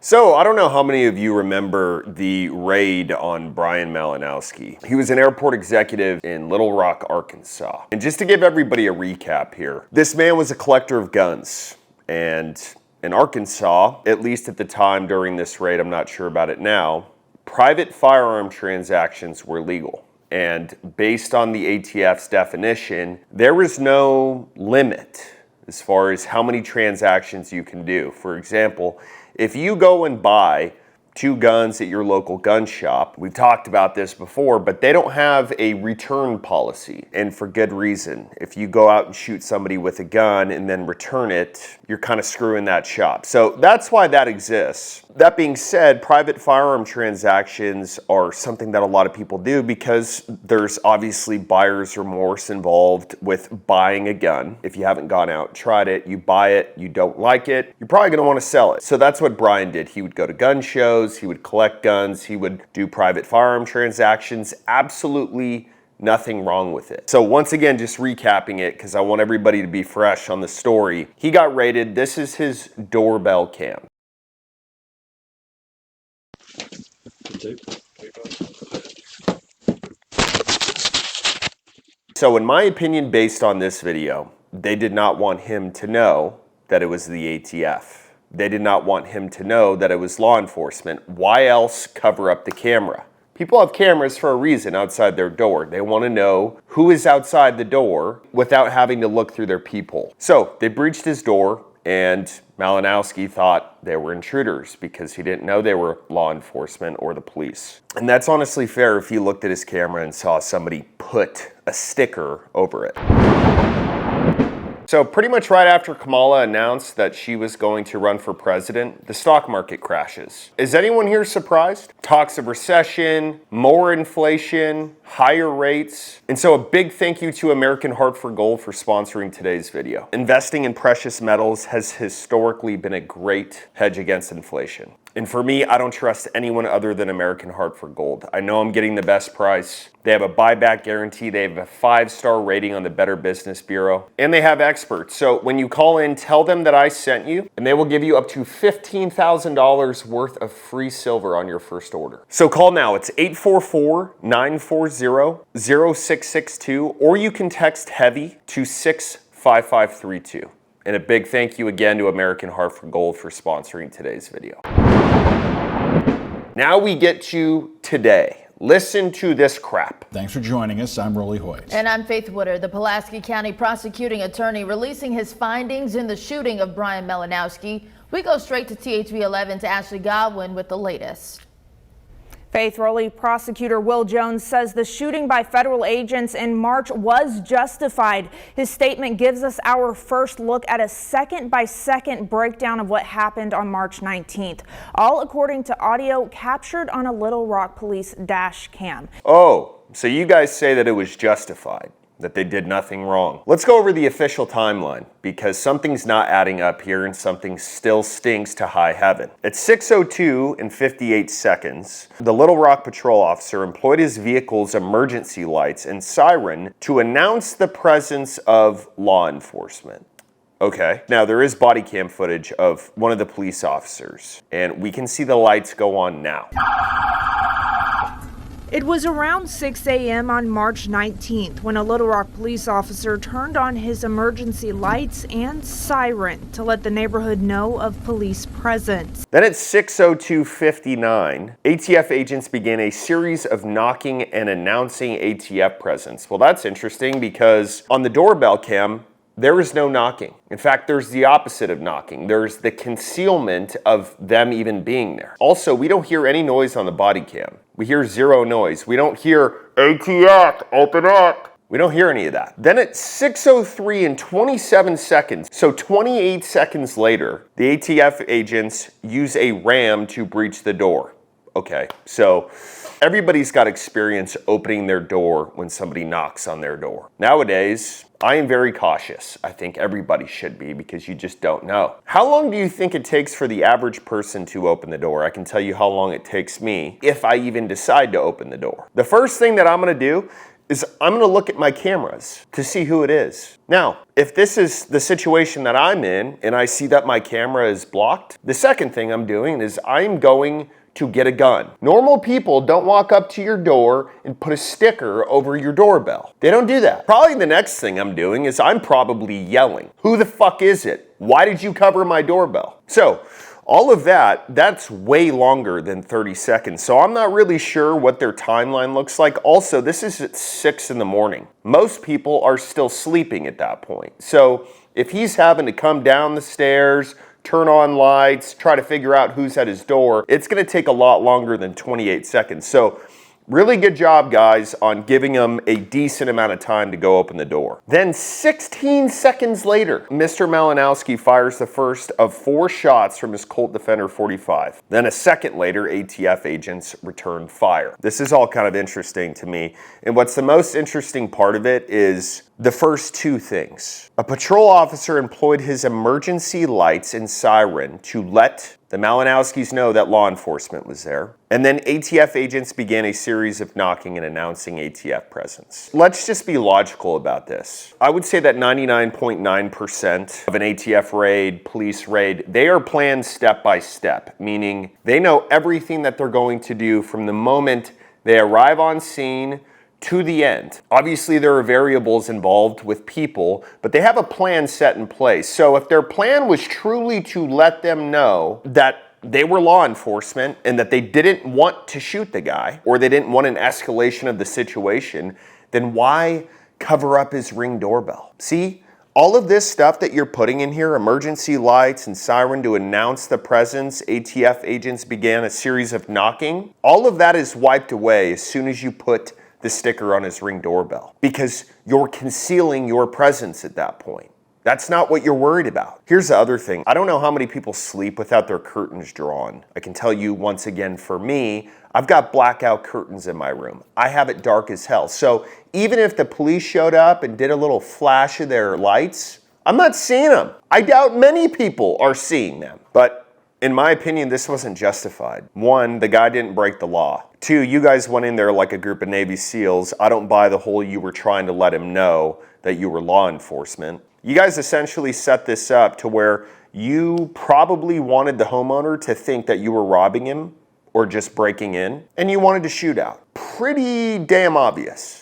So, I don't know how many of you remember the raid on Brian Malinowski. He was an airport executive in Little Rock, Arkansas. And just to give everybody a recap here, this man was a collector of guns. And in Arkansas, at least at the time during this raid, I'm not sure about it now, private firearm transactions were legal. And based on the ATF's definition, there was no limit as far as how many transactions you can do. For example, if you go and buy 2 guns at your local gun shop, we've talked about this before, but they don't have a return policy, and for good reason. If you go out and shoot somebody with a gun and then return it, you're kind of screwing that shop. So that's why that exists. That being said, private firearm transactions are something that a lot of people do because there's obviously buyer's remorse involved with buying a gun. If you haven't gone out and tried it, you buy it, you don't like it, you're probably gonna wanna sell it. So that's what Brian did. He would go to gun shows, he would collect guns, he would do private firearm transactions. Absolutely nothing wrong with it. So once again, just recapping it because I want everybody to be fresh on the story. He got raided. This is his doorbell cam. So in my opinion, based on this video, they did not want him to know that it was the ATF. They did not want him to know that it was law enforcement. Why else cover up the camera? People have cameras for a reason outside their door. They want to know who is outside the door without having to look through their peephole. So they breached his door, and Malinowski thought they were intruders because he didn't know they were law enforcement or the police. And that's honestly fair if you looked at his camera and saw somebody put a sticker over it. So pretty much right after Kamala announced that she was going to run for president, the stock market crashes. Is anyone here surprised? Talks of recession, more inflation, higher rates. And so a big thank you to American Heart for Gold for sponsoring today's video. Investing in precious metals has historically been a great hedge against inflation. And for me, I don't trust anyone other than American Heart for Gold. I know I'm getting the best price. They have a buyback guarantee. They have a 5-star rating on the Better Business Bureau. And they have experts. So when you call in, tell them that I sent you, and they will give you up to $15,000 worth of free silver on your first order. So call now. It's 844-940-0662, or you can text HEAVY to 65532. And a big thank you again to American Heart for Gold for sponsoring today's video. Now we get to today. Listen to this crap. Thanks for joining us. I'm Rolly Hoyt. And I'm Faith Wooder. The Pulaski County prosecuting attorney releasing his findings in the shooting of Brian Malinowski. We go straight to THV 11 to Ashley Godwin with the latest. Faith, Rolly prosecutor Will Jones says the shooting by federal agents in March was justified. His statement gives us our first look at a second-by-second breakdown of what happened on March 19th, all according to audio captured on a Little Rock police dash cam. Oh, so you guys say that it was justified, that they did nothing wrong. Let's go over the official timeline because something's not adding up here and something still stinks to high heaven. At 6:02 and 58 seconds, the Little Rock patrol officer employed his vehicle's emergency lights and siren to announce the presence of law enforcement. Okay, now there is body cam footage of one of the police officers, and we can see the lights go on now. It was around 6 a.m. on March 19th when a Little Rock police officer turned on his emergency lights and siren to let the neighborhood know of police presence. Then at 6:02:59, ATF agents began a series of knocking and announcing ATF presence. Well, that's interesting because on the doorbell cam, there is no knocking. In fact, there's the opposite of knocking. There's the concealment of them even being there. Also, we don't hear any noise on the body cam. We hear zero noise. We don't hear ATF, open up. We don't hear any of that. Then at 6:03 and 27 seconds, so 28 seconds later, the ATF agents use a ram to breach the door. Okay, so everybody's got experience opening their door when somebody knocks on their door. Nowadays, I am very cautious. I think everybody should be because you just don't know. How long do you think it takes for the average person to open the door? I can tell you how long it takes me if I even decide to open the door. The first thing that I'm gonna do is I'm gonna look at my cameras to see who it is. Now, if this is the situation that I'm in and I see that my camera is blocked, the second thing I'm doing is I'm going to get a gun. Normal people don't walk up to your door and put a sticker over your doorbell. They don't do that. Probably the next thing I'm doing is I'm probably yelling, "Who the fuck is it? Why did you cover my doorbell?" So, all of that's way longer than 30 seconds. So I'm not really sure what their timeline looks like. Also, this is at 6 in the morning. Most people are still sleeping at that point. So if he's having to come down the stairs, turn on lights, try to figure out who's at his door, it's gonna take a lot longer than 28 seconds. So really good job, guys, on giving him a decent amount of time to go open the door. Then 16 seconds later, Mr. Malinowski fires the first of 4 shots from his Colt Defender 45. Then a second later, ATF agents return fire. This is all kind of interesting to me. And what's the most interesting part of it is the first 2 things. A patrol officer employed his emergency lights and siren to let the Malinowskis know that law enforcement was there. And then ATF agents began a series of knocking and announcing ATF presence. Let's just be logical about this. I would say that 99.9% of an ATF raid, police raid, they are planned step by step, meaning they know everything that they're going to do from the moment they arrive on scene to the end. Obviously, there are variables involved with people, but they have a plan set in place. So if their plan was truly to let them know that they were law enforcement and that they didn't want to shoot the guy, or they didn't want an escalation of the situation, then why cover up his Ring doorbell? See, all of this stuff that you're putting in here, emergency lights and siren to announce the presence, ATF agents began a series of knocking, all of that is wiped away as soon as you put the sticker on his Ring doorbell, because you're concealing your presence at that point. That's not what you're worried about. Here's the other thing. I don't know how many people sleep without their curtains drawn. I can tell you once again, for me, I've got blackout curtains in my room. I have it dark as hell. So even if the police showed up and did a little flash of their lights, I'm not seeing them. I doubt many people are seeing them. But in my opinion, this wasn't justified. 1, the guy didn't break the law. 2, you guys went in there like a group of Navy SEALs. I don't buy the whole you were trying to let him know that you were law enforcement. You guys essentially set this up to where you probably wanted the homeowner to think that you were robbing him or just breaking in, and you wanted to shoot out. Pretty damn obvious.